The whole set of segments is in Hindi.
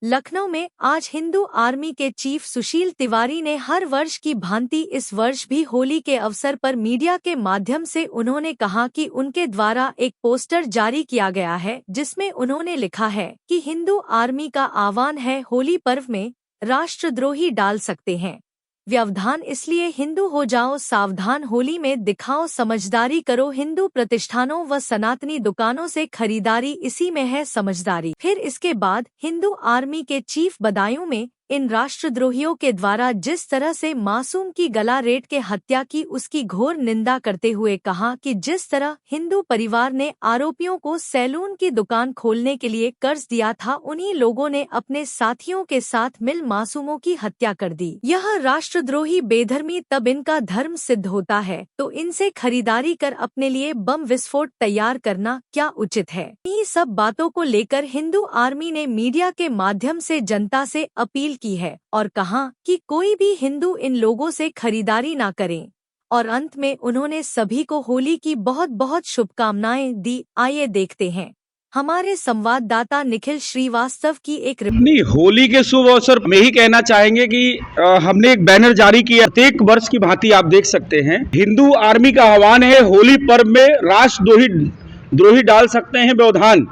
लखनऊ में आज हिंदू आर्मी के चीफ सुशील तिवारी ने हर वर्ष की भांति इस वर्ष भी होली के अवसर पर मीडिया के माध्यम से उन्होंने कहा कि उनके द्वारा एक पोस्टर जारी किया गया है जिसमें उन्होंने लिखा है कि हिंदू आर्मी का आह्वान है, होली पर्व में राष्ट्रद्रोही डाल सकते हैं व्यवधान, इसलिए हिंदू हो जाओ सावधान, होली में दिखाओ समझदारी, करो हिंदू प्रतिष्ठानों व सनातनी दुकानों से खरीदारी, इसी में है समझदारी। फिर इसके बाद हिंदू आर्मी के चीफ बदायूं में इन राष्ट्रद्रोहियों के द्वारा जिस तरह से मासूम की गला रेत के हत्या की उसकी घोर निंदा करते हुए कहा कि जिस तरह हिंदू परिवार ने आरोपियों को सैलून की दुकान खोलने के लिए कर्ज दिया था, उन्हीं लोगों ने अपने साथियों के साथ मिल मासूमों की हत्या कर दी। यह राष्ट्रद्रोही बेधर्मी तब इनका धर्म सिद्ध होता है, तो इनसे खरीदारी कर अपने लिए बम विस्फोट तैयार करना क्या उचित है। इन्हीं सब बातों को लेकर हिंदू आर्मी ने मीडिया के माध्यम से जनता से अपील की है और कहा कि कोई भी हिंदू इन लोगों से खरीदारी ना करें। और अंत में उन्होंने सभी को होली की बहुत बहुत शुभकामनाएं दी। आइए देखते हैं हमारे संवाददाता निखिल श्रीवास्तव की एक रिपोर्ट। होली के शुभ अवसर में ही कहना चाहेंगे कि हमने एक बैनर जारी किया, प्रत्येक वर्ष की भांति आप देख सकते हैं। हिंदू आर्मी का आह्वान है, होली पर्व में राष्ट्रद्रोही डाल सकते हैं व्यवधान,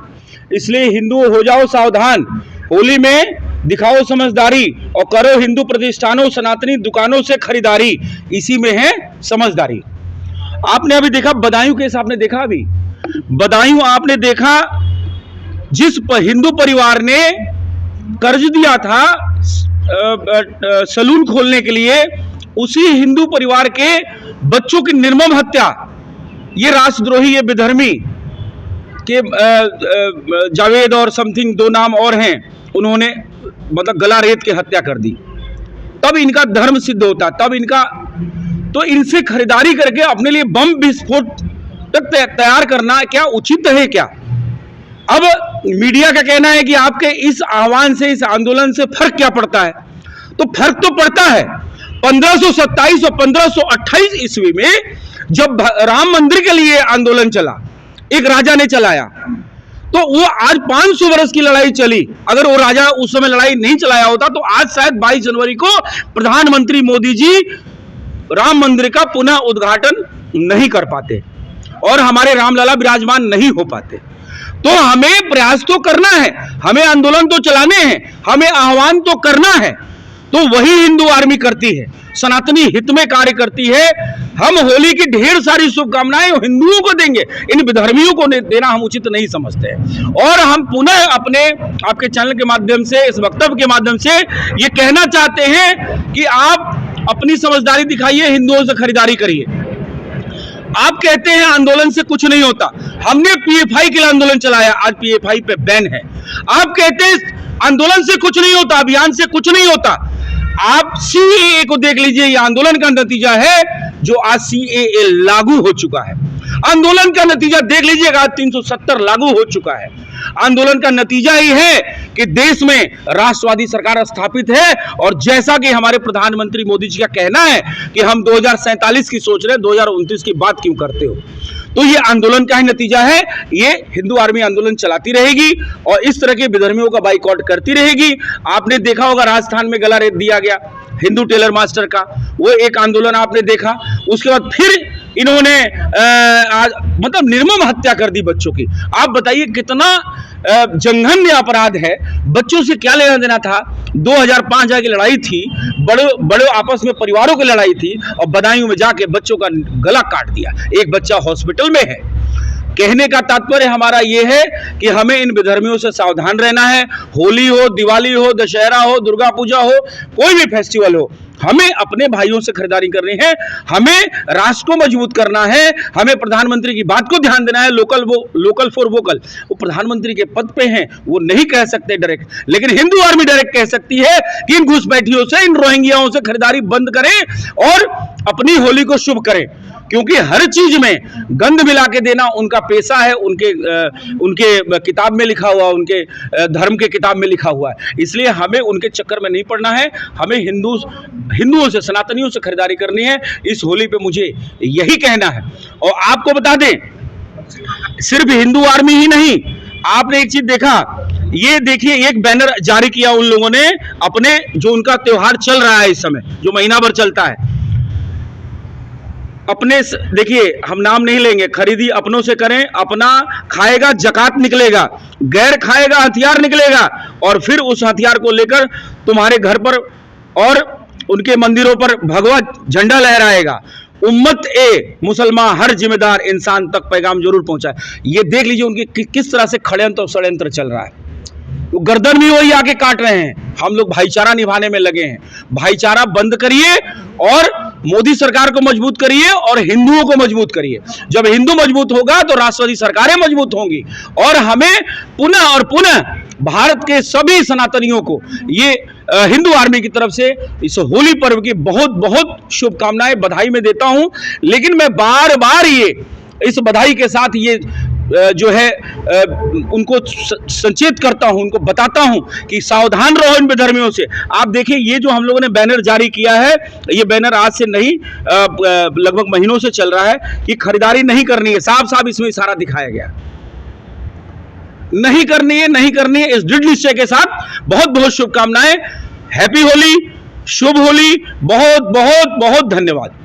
इसलिए हिंदू हो जाओ सावधान, होली में दिखाओ समझदारी और करो हिंदू प्रतिष्ठानों सनातनी दुकानों से खरीदारी, इसी में है समझदारी। आपने अभी देखा बदायूं केस, आपने देखा अभी बदायूं आपने देखा, जिस हिंदू परिवार ने कर्ज दिया था सैलून खोलने के लिए, उसी हिंदू परिवार के बच्चों की निर्मम हत्या, ये राष्ट्रद्रोही, ये विधर्मी के जावेद और समथिंग दो नाम और हैं, उन्होंने मतलब गला रेत के हत्या कर दी। तब इनका धर्म सिद्ध होता, तब इनका तो इनसे खरीदारी करके अपने लिए बम विस्फोट तक तैयार करना क्या उचित है क्या? अब मीडिया का कहना है कि आपके इस आह्वान से, इस आंदोलन से फर्क क्या पड़ता है? तो फर्क तो पड़ता है। 1527 और 1528 ईस्वी में जब राम मंदिर के लिए आंदोलन चला, एक राजा ने चलाया, तो वो आज 500 वर्ष की लड़ाई चली। अगर वो राजा उस समय लड़ाई नहीं चलाया होता तो आज शायद 22 जनवरी को प्रधानमंत्री मोदी जी राम मंदिर का पुनः उद्घाटन नहीं कर पाते और हमारे रामलला विराजमान नहीं हो पाते। तो हमें प्रयास तो करना है, हमें आंदोलन तो चलाने हैं, हमें आह्वान तो करना है, तो वही हिंदू आर्मी करती है, सनातनी हित में कार्य करती है। हम होली की ढेर सारी शुभकामनाएं हिंदुओं को देंगे, इन विधर्मियों को देना हम उचित नहीं समझते। और हम पुनः अपने आपके चैनल के माध्यम से, इस वक्तव्य के माध्यम से ये कहना चाहते हैं कि आप अपनी समझदारी दिखाइए, हिंदुओं से खरीदारी करिए। आप कहते हैं आंदोलन से कुछ नहीं होता, हमने पीएफआई के लिए आंदोलन चलाया, आज पीएफआई पे बैन है। आप कहते हैं आंदोलन से कुछ नहीं होता, अभियान से कुछ नहीं होता। आप सीएए को देख लीजिए, ये आंदोलन का नतीजा है जो आज सीएए लागू हो चुका है। आंदोलन का नतीजा देख लीजिएगा, आज 370 लागू हो चुका है। आंदोलन का नतीजा ही है कि देश में राष्ट्रवादी सरकार स्थापित है। और जैसा कि हमारे प्रधानमंत्री मोदी जी का कहना है कि हम 2047 की सोच रहे हैं, 2029 की बात क्यों करते हो? तो ये आंदोलन का ही नतीजा है। ये हिंदू आर्मी आंदोलन चलाती रहेगी और इस तरह के विधर्मियों का बाइकआउट करती रहेगी। आपने देखा होगा राजस्थान में गला रेत दिया गया हिंदू टेलर मास्टर का, वो एक आंदोलन आपने देखा। उसके बाद फिर इन्होंने मतलब निर्मम हत्या कर दी बच्चों की। आप बताइए कितना जघन्य अपराध है। बच्चों से क्या लेना देना था? 2005 की लड़ाई थी, बड़े आपस में परिवारों की लड़ाई थी और बदायूं में जाके बच्चों का गला काट दिया। एक बच्चा हॉस्पिटल में है। कहने का तात्पर्य हमारा ये है कि हमें इन विधर्मियों से सावधान रहना है। होली हो, दिवाली हो, दशहरा हो, दुर्गा पूजा हो, कोई भी फेस्टिवल हो, हमें अपने भाइयों से खरीदारी करनी है, हमें राष्ट्र को मजबूत करना है, हमें प्रधानमंत्री की बात को ध्यान देना है। लोकल फॉर वोकल, वो प्रधानमंत्री के पद पे हैं, वो नहीं कह सकते डायरेक्ट, लेकिन हिंदू आर्मी डायरेक्ट कह सकती है कि इन घुसपैठियों से, इन रोहिंग्याओं से खरीदारी बंद करें और अपनी होली को शुभ करें। क्योंकि हर चीज में गंध मिला के देना उनका पेशा है, उनके किताब में लिखा हुआ, उनके धर्म के किताब में लिखा हुआ है। इसलिए हमें उनके चक्कर में नहीं पड़ना है, हमें हिंदुओं से, सनातनियों से खरीदारी करनी है। इस होली पे मुझे यही कहना है। और आपको बता दें, सिर्फ हिंदू आर्मी ही नहीं, आपने एक चीज देखा ये देखिए एक बैनर जारी किया उन लोगों ने अपने, जो उनका त्योहार चल रहा है इस समय, जो महीना भर चलता है, अपने, देखिए हम नाम नहीं लेंगे, खरीदी अपनों से करें, अपना खाएगा जकात निकलेगा, गैर खाएगा हथियार निकलेगा, और फिर उस हथियार को लेकर तुम्हारे घर पर और उनके मंदिरों पर भगवा झंडा लहराएगा। उम्मत ए मुसलमान हर जिम्मेदार इंसान तक पैगाम जरूर पहुंचाए। ये देख लीजिए उनके किस तरह से षड्यंत्र और षड्यंत्र चल रहा है। वो गर्दन भी वही आके काट रहे हैं। हम लोग भाईचारा निभाने में लगे हैं। भाईचारा बंद करिए और मोदी सरकार को मजबूत करिए और हिंदुओं को मजबूत करिए। जब हिंदू मजबूत होगा तो राष्ट्रवादी सरकारें मजबूत होंगी, और हमें पुनः और पुनः भारत के सभी सनातनियों को ये हिंदू आर्मी की तरफ से इस होली पर्व की बहुत बहुत शुभकामनाएं, बधाई मैं देता हूं। लेकिन मैं बार बार ये इस बधाई के साथ ये जो है उनको सचेत करता हूं, उनको बताता हूं कि सावधान रहो इन बेधर्मियों से। आप देखिए ये जो हम लोगों ने बैनर जारी किया है, ये बैनर आज से नहीं लगभग महीनों से चल रहा है कि खरीदारी नहीं करनी है। साफ साफ इसमें इशारा दिखाया गया, नहीं करनी है, नहीं करनी है। इस दृढ़ निश्चय के साथ बहुत बहुत शुभकामनाएं। हैप्पी होली, शुभ होली, बहुत बहुत बहुत धन्यवाद।